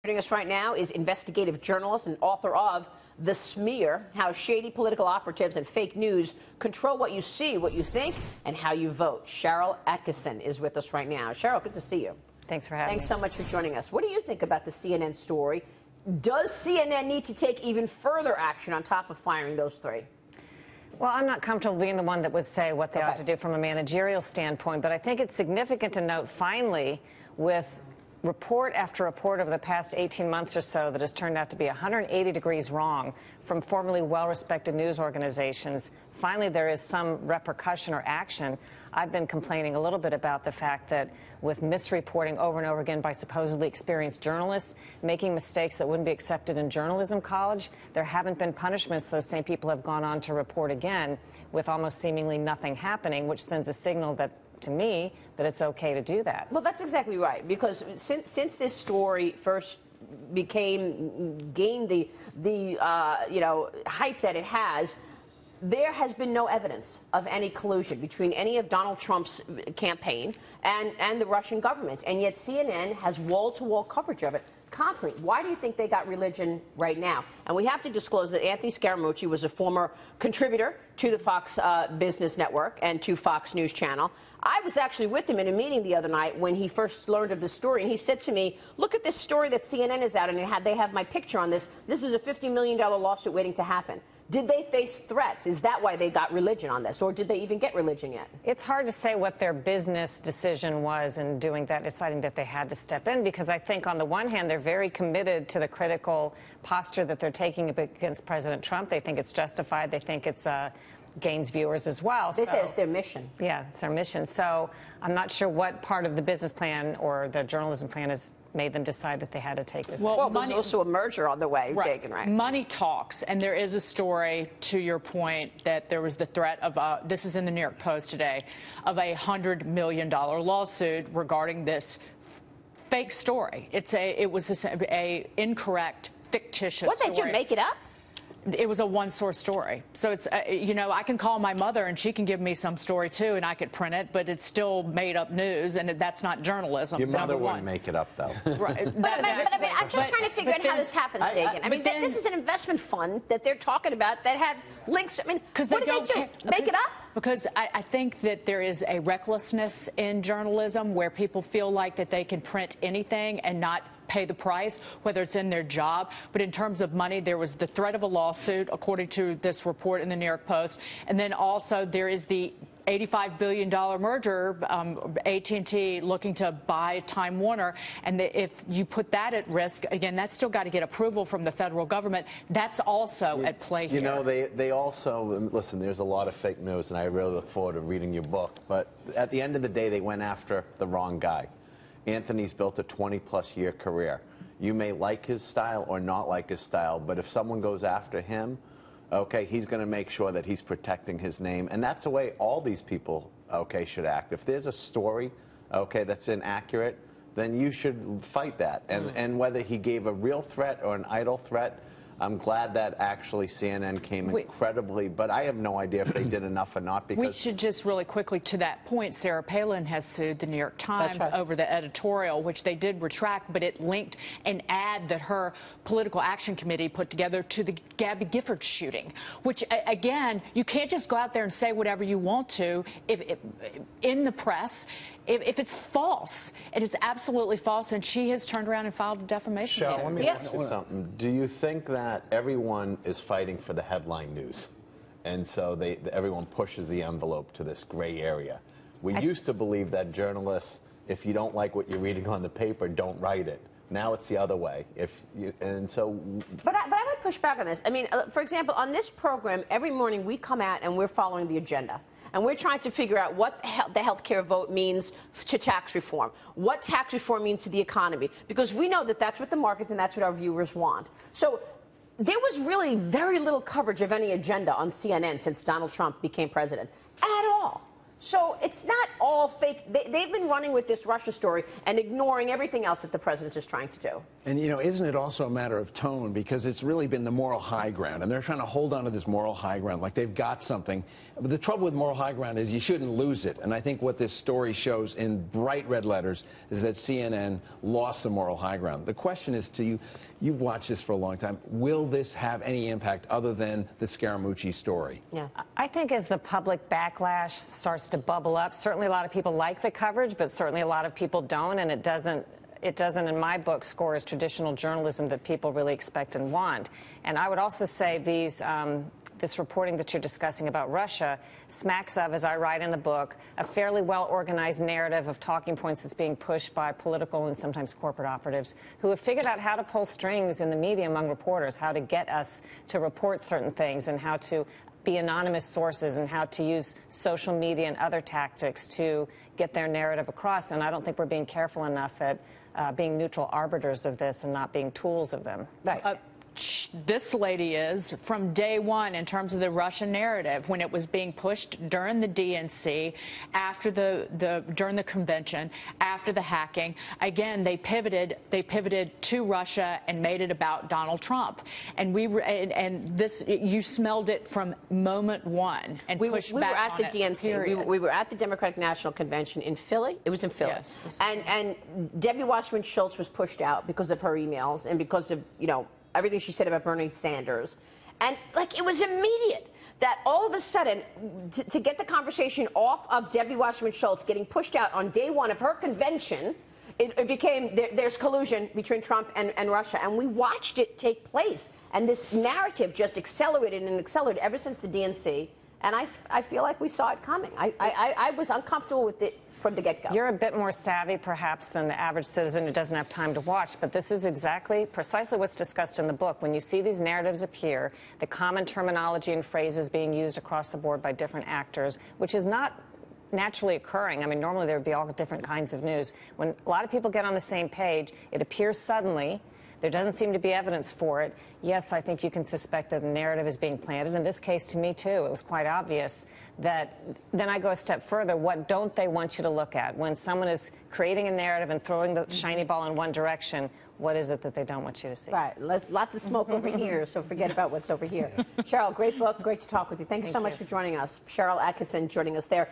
Joining us right now is investigative journalist and author of The Smear, How Shady Political Operatives and Fake News Control What You See, What You Think, and How You Vote. Sharyl Attkisson is with us right now. Sharyl, good to see you. Thanks for having me. Thanks so much for joining us. What do you think about the CNN story? Does CNN need to take even further action on top of firing those three? Well, I'm not comfortable being the one that would say what they ought to do from a managerial standpoint, but I think it's significant to note, finally, with report after report over the past 18 months or so that has turned out to be 180 degrees wrong from formerly well-respected news organizations, finally there is some repercussion or action. I've been complaining a little bit about the fact that with misreporting over and over again by supposedly experienced journalists, making mistakes that wouldn't be accepted in journalism college, there haven't been punishments. Those same people have gone on to report again with almost seemingly nothing happening, which sends a signal that, to me, that it's okay to do that. Well, that's exactly right, because since this story first gained the hype that it has, there has been no evidence of any collusion between any of Donald Trump's campaign and the Russian government, and yet CNN has wall-to-wall coverage of it constantly. Why do you think they got religion right now? And we have to disclose that Anthony Scaramucci was a former contributor to the Fox Business Network and to Fox News Channel. I was actually with him in a meeting the other night when he first learned of the story, and he said to me, look at this story that CNN is out, and they have my picture on this. This is a $50 million lawsuit waiting to happen. Did they face threats? Is that why they got religion on this, or did they even get religion yet? It's hard to say what their business decision was in doing that, deciding that they had to step in, because I think on the one hand they're very committed to the critical posture that they're taking against President Trump. They think it's justified. They think it's gains viewers as well. This is their mission. Yeah, it's their mission. So I'm not sure what part of the business plan or the journalism plan has made them decide that they had to take this. Well, there's also a merger on the way, taken, right? Money talks, and there is a story, to your point, that there was the threat of, this is in the New York Post today, of a $100 million lawsuit regarding this fake story. It was a incorrect, fictitious story. What, did you make it up? It was a one-source story. So it's, I can call my mother and she can give me some story too, and I could print it, but it's still made-up news, and that's not journalism. Your mother wouldn't make it up, though. Right. I'm just trying to figure out how this happens, Dagan. This is an investment fund that they're talking about that has links. What did they do? Make it up? Because I think that there is a recklessness in journalism where people feel like that they can print anything and not pay the price, whether it's in their job. But in terms of money, there was the threat of a lawsuit, according to this report in the New York Post. And then also there is the $85 billion merger, AT&T looking to buy Time Warner. And if you put that at risk, again, that's still got to get approval from the federal government. That's also at play here. You know, they also, listen, there's a lot of fake news, and I really look forward to reading your book. But at the end of the day, they went after the wrong guy. Anthony's built a 20-plus year career. You may like his style or not like his style, but if someone goes after him, okay, he's going to make sure that he's protecting his name. And that's the way all these people, okay, should act. If there's a story, okay, that's inaccurate, then you should fight that. And whether he gave a real threat or an idle threat, I'm glad that actually CNN came incredibly, but I have no idea if they did enough or not. Because we should just really quickly, to that point, Sarah Palin has sued the New York Times over the editorial, which they did retract, but it linked an ad that her political action committee put together to the Gabby Giffords shooting, which, again, you can't just go out there and say whatever you want to in the press. If it's false, it is absolutely false, and she has turned around and filed a defamation case. Sharyl, let me ask you something. Do you think that everyone is fighting for the headline news, and so everyone pushes the envelope to this gray area? We used to believe that journalists, if you don't like what you're reading on the paper, don't write it. Now it's the other way. But I would push back on this. I mean, for example, on this program, every morning we come out and we're following the agenda. And we're trying to figure out what the health care vote means to tax reform, what tax reform means to the economy, because we know that that's what the markets and that's what our viewers want. So there was really very little coverage of any agenda on CNN since Donald Trump became president, at all. So it's not all fake. They've been running with this Russia story and ignoring everything else that the president is trying to do. And, you know, isn't it also a matter of tone? Because it's really been the moral high ground, and they're trying to hold on to this moral high ground like they've got something. But the trouble with moral high ground is you shouldn't lose it. And I think what this story shows in bright red letters is that CNN lost the moral high ground. The question is to you, you've watched this for a long time, will this have any impact other than the Scaramucci story? Yeah. I think as the public backlash starts to bubble up, certainly a lot of people like the coverage, but certainly a lot of people don't, and it doesn't, in my book, score as traditional journalism that people really expect and want. And I would also say this reporting that you're discussing about Russia smacks of, as I write in the book, a fairly well-organized narrative of talking points that's being pushed by political and sometimes corporate operatives who have figured out how to pull strings in the media among reporters, how to get us to report certain things and how to be anonymous sources and how to use social media and other tactics to get their narrative across. And I don't think we're being careful enough at being neutral arbiters of this and not being tools of them. Right. This lady is from day one in terms of the Russian narrative when it was being pushed during the DNC, during the convention, after the hacking. Again, they pivoted to Russia and made it about Donald Trump. And you smelled it from moment one and pushed back on it. We were at the DNC. We were at the Democratic National Convention in Philly. It was in Philly. Yes. And Debbie Wasserman Schultz was pushed out because of her emails and because of, you know, everything she said about Bernie Sanders. And, like, it was immediate that all of a sudden, to get the conversation off of Debbie Wasserman Schultz getting pushed out on day one of her convention, it became there's collusion between Trump and Russia. And we watched it take place. And this narrative just accelerated and accelerated ever since the DNC. And I feel like we saw it coming. I was uncomfortable with it from the get-go. You're a bit more savvy, perhaps, than the average citizen who doesn't have time to watch, but this is precisely what's discussed in the book. When you see these narratives appear, the common terminology and phrases being used across the board by different actors, which is not naturally occurring. I mean, normally there would be all different kinds of news. When a lot of people get on the same page, it appears suddenly. There doesn't seem to be evidence for it. Yes, I think you can suspect that the narrative is being planted. In this case, to me, too, it was quite obvious that then I go a step further. What don't they want you to look at? When someone is creating a narrative and throwing the shiny ball in one direction, what is it that they don't want you to see? Right. Lots of smoke over here, so forget about what's over here. Sharyl, great book. Great to talk with you. Thank you so much for joining us. Sharyl Attkisson joining us there.